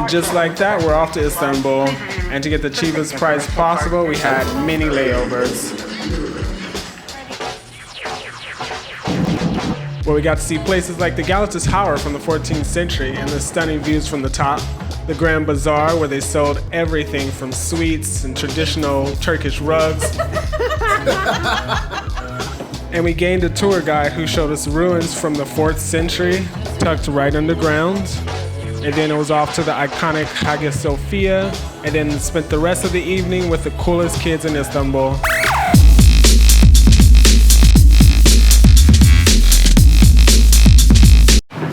And just like that, we're off to Istanbul. And to get the cheapest price possible, we had many layovers, where we got to see places like the Galata Tower from the 14th century and the stunning views from the top, the Grand Bazaar where they sold everything from sweets and traditional Turkish rugs. And we gained a tour guide who showed us ruins from the 4th century, tucked right underground. And then it was off to the iconic Hagia Sophia, and then spent the rest of the evening with the coolest kids in Istanbul.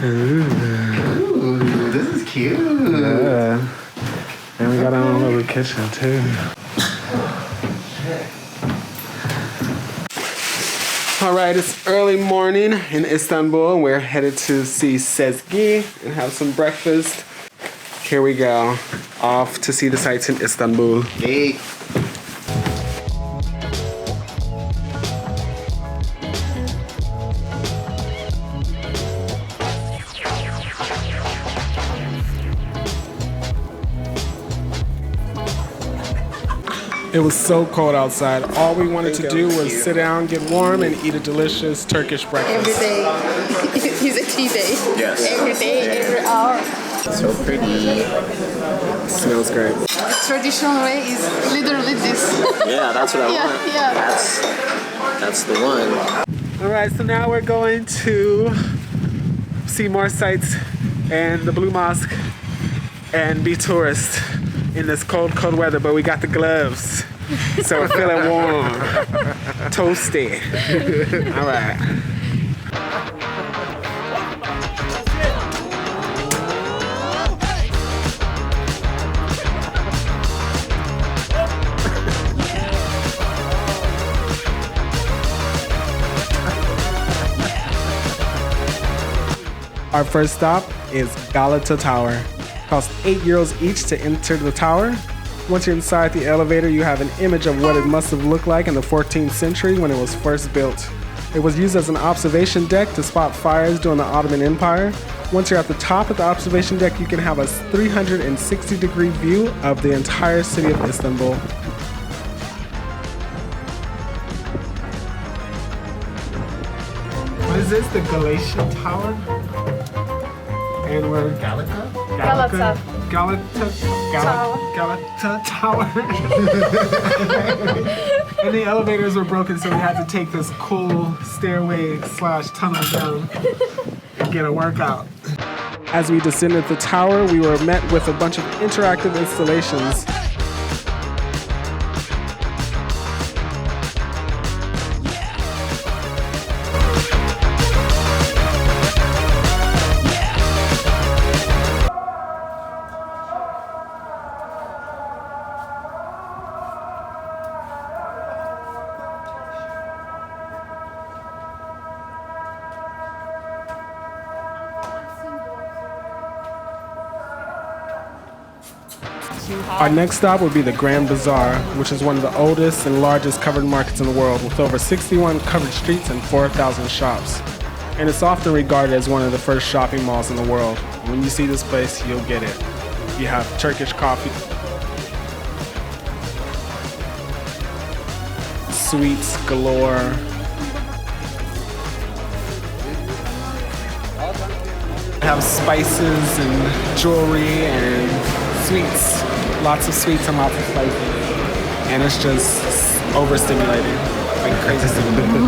Ooh, this is cute. Yeah. And we got our own little kitchen too. All right, it's early morning in Istanbul, and we're headed to see Sezgi and have some breakfast. Here we go, off to see the sights in Istanbul. Hey. It was so cold outside. All we wanted to do was sit down, get warm, and eat a delicious Turkish breakfast. Every day is a tea day. Yes. Every day, every hour. So pretty. Smells great. The traditional way is literally this. Yeah, that's what I want. Yeah. That's the one. All right, so now we're going to see more sights and the Blue Mosque and be tourists in this cold, cold weather, but we got the gloves, so we're feeling warm, toasty. All right. Our first stop is Galata Tower. Costs €8 each to enter the tower. Once you're inside the elevator, you have an image of what it must have looked like in the 14th century when it was first built. It was used as an observation deck to spot fires during the Ottoman Empire. Once you're at the top of the observation deck, you can have a 360-degree view of the entire city of Istanbul. What is this? The Galata Tower? And we're Galata Tower. And the elevators were broken, so we had to take this cool stairway / tunnel down and get a workout. As we descended the tower, we were met with a bunch of interactive installations. Our next stop would be the Grand Bazaar, which is one of the oldest and largest covered markets in the world, with over 61 covered streets and 4,000 shops. And it's often regarded as one of the first shopping malls in the world. When you see this place, you'll get it. You have Turkish coffee, sweets galore, have spices and jewelry and sweets. Lots of sweets and lots of spices. And it's just overstimulating, like crazy stimulating.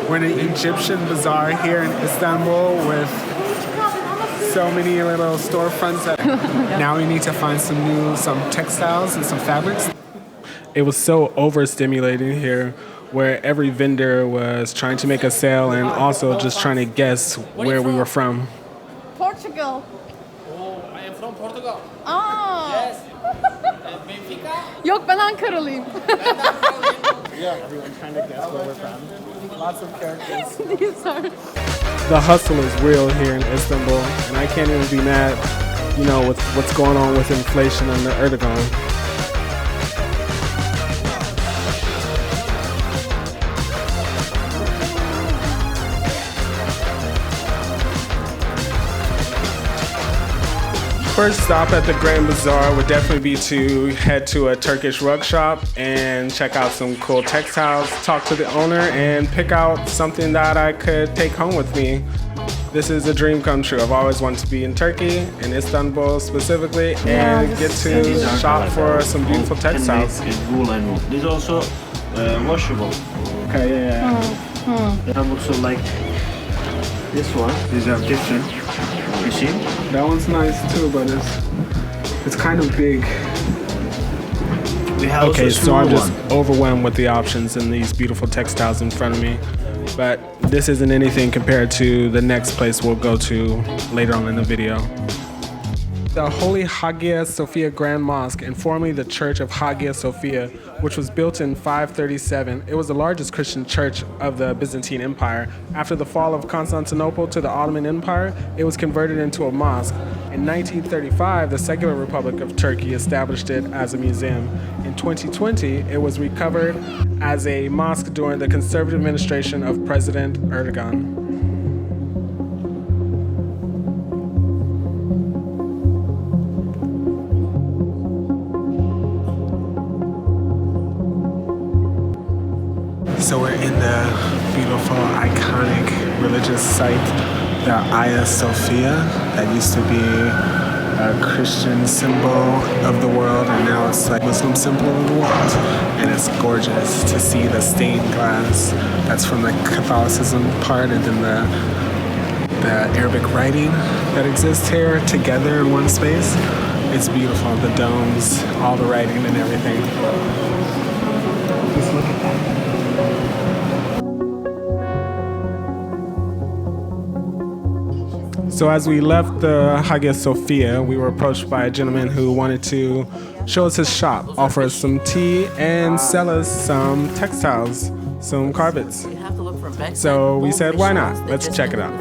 We're in the Egyptian Bazaar here in Istanbul with so many little storefronts that now we need to find some textiles and some fabrics. It was so overstimulating here, where every vendor was trying to make a sale and also just trying to guess where we were from. Portugal. Oh, I am from Portugal. Aa. Yes. Benfica. Yok ben Ankaralıyım. Yeah, everyone's trying to guess where we're from. Lots of characters. These are. The hustle is real here in Istanbul, and I can't even be mad, with what's going on with inflation under Erdogan. First stop at the Grand Bazaar would definitely be to head to a Turkish rug shop and check out some cool textiles, talk to the owner, and pick out something that I could take home with me. This is a dream come true. I've always wanted to be in Turkey, in Istanbul specifically, and get to shop for some beautiful textiles. Wool and wool. This is also washable. Okay, yeah. They have also like this one. These are different. You see? That one's nice too, but it's kind of big. We have Okay, also so I'm small just one. overwhelmed with the options and these beautiful textiles in front of me. But this isn't anything compared to the next place we'll go to later on in the video. The Holy Hagia Sophia Grand Mosque, and formerly the Church of Hagia Sophia, which was built in 537. It was the largest Christian church of the Byzantine Empire. After the fall of Constantinople to the Ottoman Empire, it was converted into a mosque. In 1935, the Secular Republic of Turkey established it as a museum. In 2020, it was recovered as a mosque during the conservative administration of President Erdogan. So we're in the beautiful, iconic religious site, the Hagia Sophia, that used to be a Christian symbol of the world, and now it's like Muslim symbol of the world. And it's gorgeous to see the stained glass. That's from the Catholicism part, and then the Arabic writing that exists here together in one space. It's beautiful, the domes, all the writing and everything. Just look at that. So as we left the Hagia Sophia, we were approached by a gentleman who wanted to show us his shop, offer us some tea, and sell us some textiles, some carpets. So we said, why not? Let's check it out.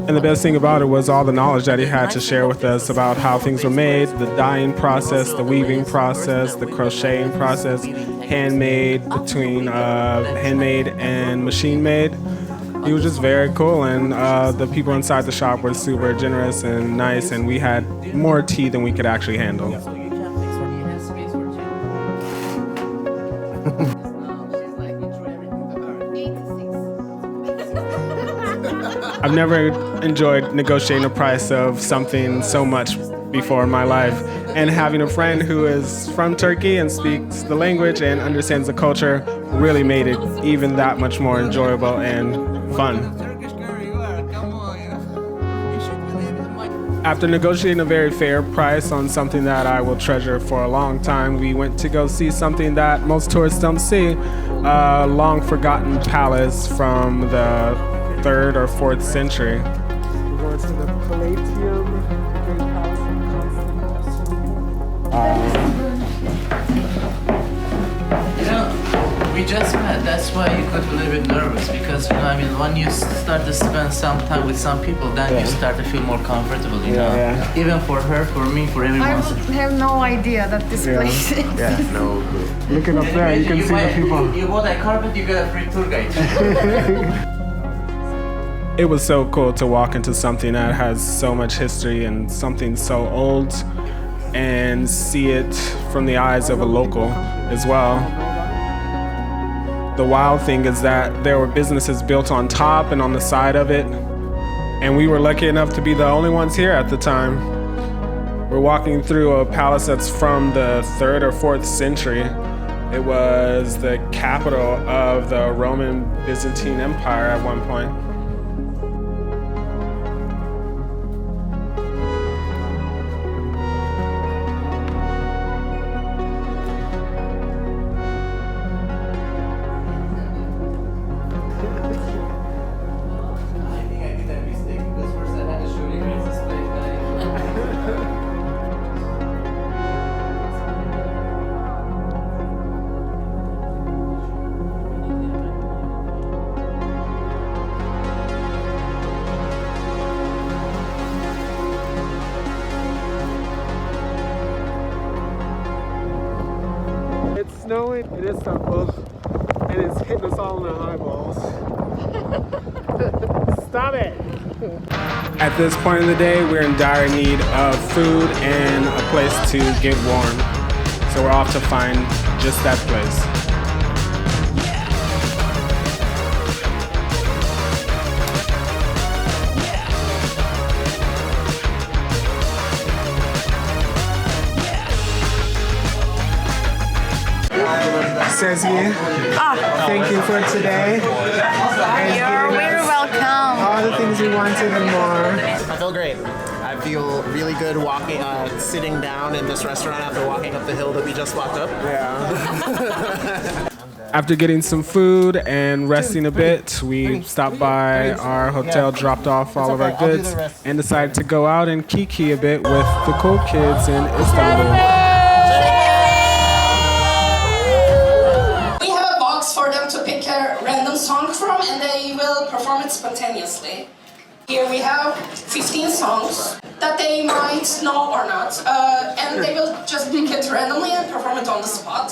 And the best thing about it was all the knowledge that he had to share with us about how things were made, the dyeing process, the weaving process, the crocheting process, handmade between handmade and machine made. He was just very cool, and the people inside the shop were super generous and nice, and we had more tea than we could actually handle. I've never enjoyed negotiating the price of something so much before in my life, and having a friend who is from Turkey and speaks the language and understands the culture really made it even that much more enjoyable and fun. After negotiating a very fair price on something that I will treasure for a long time, we went to go see something that most tourists don't see, a long forgotten palace from the 3rd or 4th century. We're going to the Palatium, the Great Palace in Constantinople. We just met. That's why you got a little bit nervous because when you start to spend some time with some people, then you start to feel more comfortable. You know, even for her, for me, for everyone. I would have no idea that this place is. Yeah, no. Looking up there, you can see the people. You bought a carpet, you get a free tour guide. It was so cool to walk into something that has so much history and something so old, and see it from the eyes of a local as well. The wild thing is that there were businesses built on top and on the side of it, and we were lucky enough to be the only ones here at the time. We're walking through a palace that's from the 3rd or 4th century. It was the capital of the Roman Byzantine Empire at one point. It's snowing in Istanbul, and it's hitting us all in the eyeballs. Stop it! At this point in the day, we're in dire need of food and a place to get warm. So we're off to find just that place. Sezgi, thank you for today. You're very welcome. All the things we wanted and more. I feel great. I feel really good walking, sitting down in this restaurant after walking up the hill that we just walked up. Yeah. After getting some food and resting a bit, we stopped by our hotel, dropped off all of our goods, and decided to go out and kiki a bit with the cool kids in Istanbul. For them to pick a random song from, and they will perform it spontaneously. Here we have 15 songs that they might know or not, and they will just pick it randomly and perform it on the spot.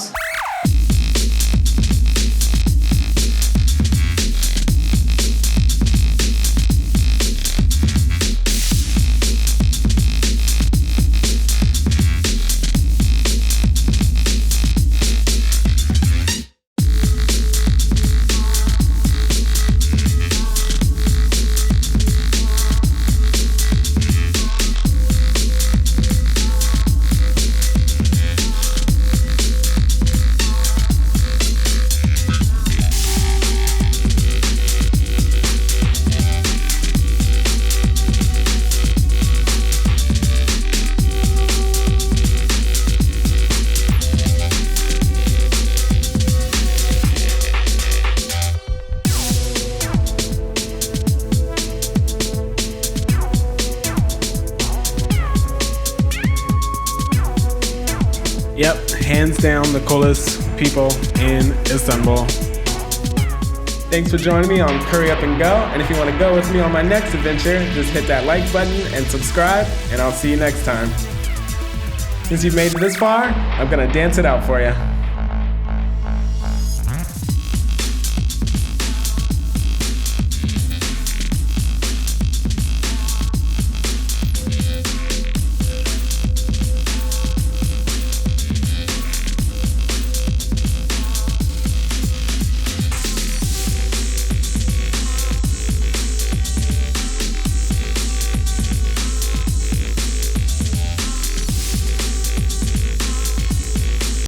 Yep, hands down the coolest people in Istanbul. Thanks for joining me on Curry Up and Go. And if you want to go with me on my next adventure, just hit that like button and subscribe, and I'll see you next time. Since you've made it this far, I'm gonna dance it out for you.